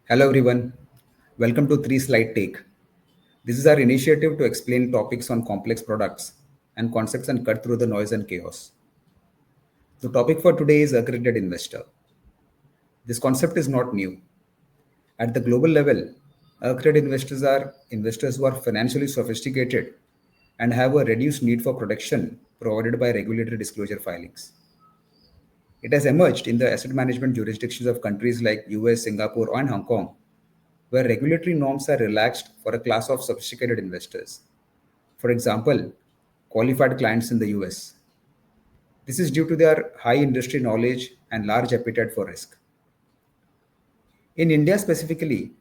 Hello everyone, welcome to 3 Slide Take. This is our initiative to explain topics on complex products and concepts and cut through the noise and chaos. The topic for today is accredited investor. This concept is not new. At the global level, accredited investors are investors who are financially sophisticated and have a reduced need for protection provided by regulatory disclosure filings. It has emerged in the asset management jurisdictions of countries like US, Singapore, and Hong Kong, where regulatory norms are relaxed for a class of sophisticated investors. For example, qualified clients in the US. This is due to their high industry knowledge and large appetite for risk. In India specifically,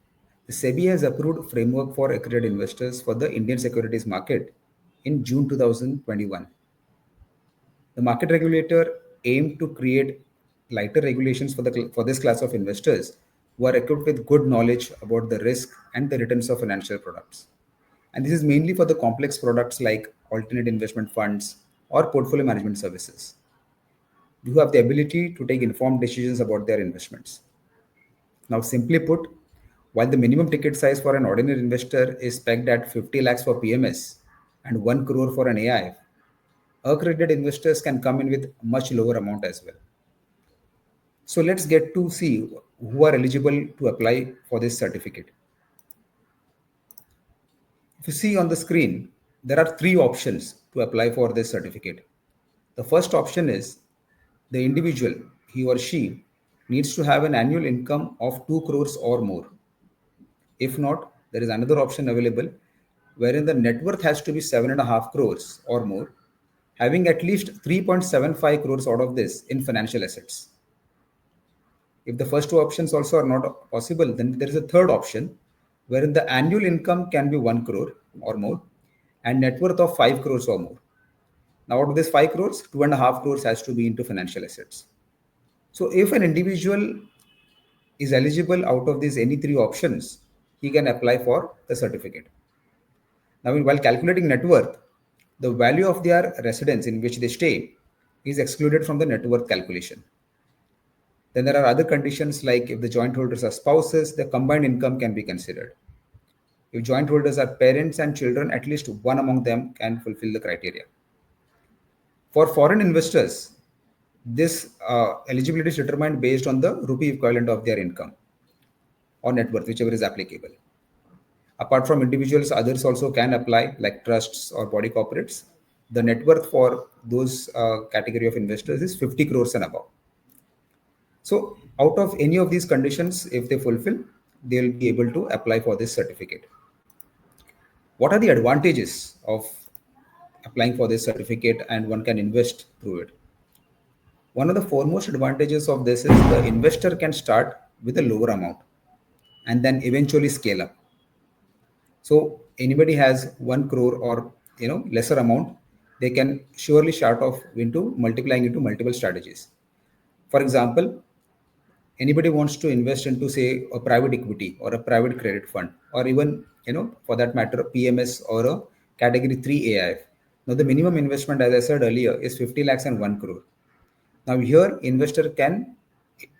the SEBI has approved framework for accredited investors for the Indian securities market in June 2021. The market regulator aimed to create lighter regulations for this class of investors who are equipped with good knowledge about the risk and the returns of financial products. And this is mainly for the complex products like alternate investment funds or portfolio management services, who have the ability to take informed decisions about their investments. Now, simply put, while the minimum ticket size for an ordinary investor is pegged at 50 lakhs for PMS and 1 crore for an AIF, accredited investors can come in with much lower amount as well. So let's get to see who are eligible to apply for this certificate. If you see on the screen, there are three options to apply for this certificate. The first option is the individual, he or she, needs to have an annual income of 2 crores or more. If not, there is another option available wherein the net worth has to be 7.5 crores or more, having at least 3.75 crores out of this in financial assets. If the first two options also are not possible, then there is a third option wherein the annual income can be 1 crore or more and net worth of 5 crores or more. Now, out of this 5 crores, 2.5 crores has to be into financial assets. So, if an individual is eligible out of these any three options, he can apply for the certificate. Now, while calculating net worth, the value of their residence in which they stay is excluded from the net worth calculation. Then there are other conditions like if the joint holders are spouses, the combined income can be considered. If joint holders are parents and children, at least one among them can fulfill the criteria. For foreign investors, this eligibility is determined based on the rupee equivalent of their income or net worth, whichever is applicable. Apart from individuals, others also can apply, like trusts or body corporates. The net worth for those category of investors is 50 crores and above. So, out of any of these conditions, if they fulfill, they'll be able to apply for this certificate. What are the advantages of applying for this certificate and one can invest through it? One of the foremost advantages of this is the investor can start with a lower amount and then eventually scale up. So anybody has 1 crore or lesser amount, they can surely start off into multiplying into multiple strategies. For example, anybody wants to invest into say a private equity or a private credit fund or even for that matter a PMS or a category 3 AIF. Now the minimum investment, as I said earlier, is 50 lakhs and 1 crore. Now here investor can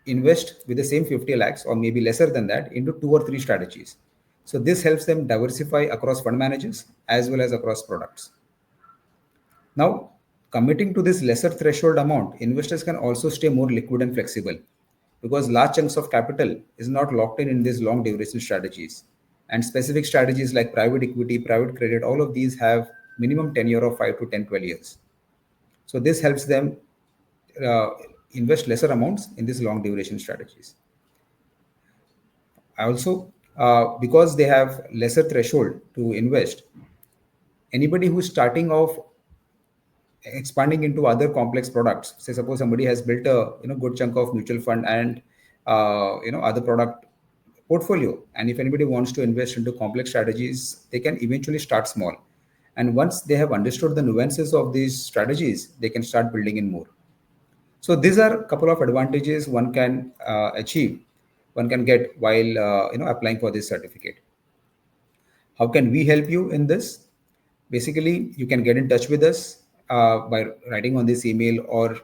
invest with the same 50 lakhs or maybe lesser than that into 2 or 3 strategies. So this helps them diversify across fund managers as well as across products. Now, committing to this lesser threshold amount, investors can also stay more liquid and flexible because large chunks of capital is not locked in these long duration strategies. And specific strategies like private equity, private credit, all of these have minimum tenure of 5 to 10, 12 years. So this helps them uh, invest lesser amounts in these long duration strategies. Also, because they have lesser threshold to invest, anybody who's starting off expanding into other complex products, say suppose somebody has built a good chunk of mutual fund and other product portfolio, and if anybody wants to invest into complex strategies, they can eventually start small, and once they have understood the nuances of these strategies, they can start building in more. So these are a couple of advantages one can achieve, one can get while applying for this certificate. How can we help you in this? Basically, you can get in touch with us by writing on this email or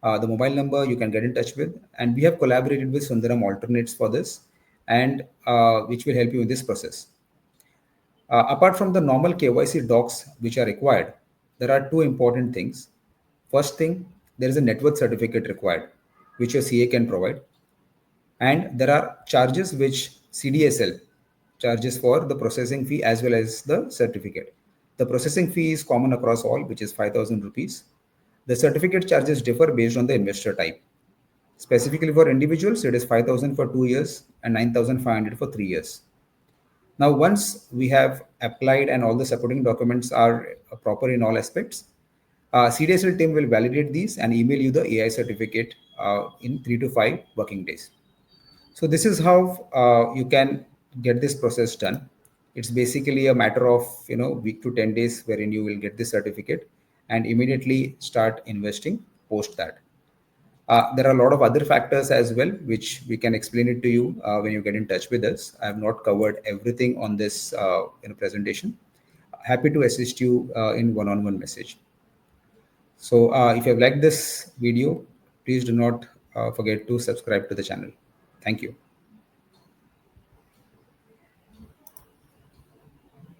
the mobile number you can get in touch with. And we have collaborated with Sundaram Alternates for this. and which will help you in this process. Apart from the normal KYC docs which are required, there are two important things. First thing, there is a net worth certificate required, which your CA can provide. And there are charges which CDSL charges for the processing fee as well as the certificate. The processing fee is common across all, which is 5,000 rupees. The certificate charges differ based on the investor type. Specifically for individuals, it is 5,000 for 2 years and 9,500 for 3 years. Now, once we have applied and all the supporting documents are proper in all aspects, CDSL team will validate these and email you the AI certificate in 3 to 5 working days. So this is how you can get this process done. It's basically a matter of week to 10 days wherein you will get this certificate and immediately start investing post that. There are a lot of other factors as well, which we can explain it to you when you get in touch with us. I have not covered everything on this presentation. Happy to assist you in one-on-one message. So if you have liked this video, please do not forget to subscribe to the channel. Thank you.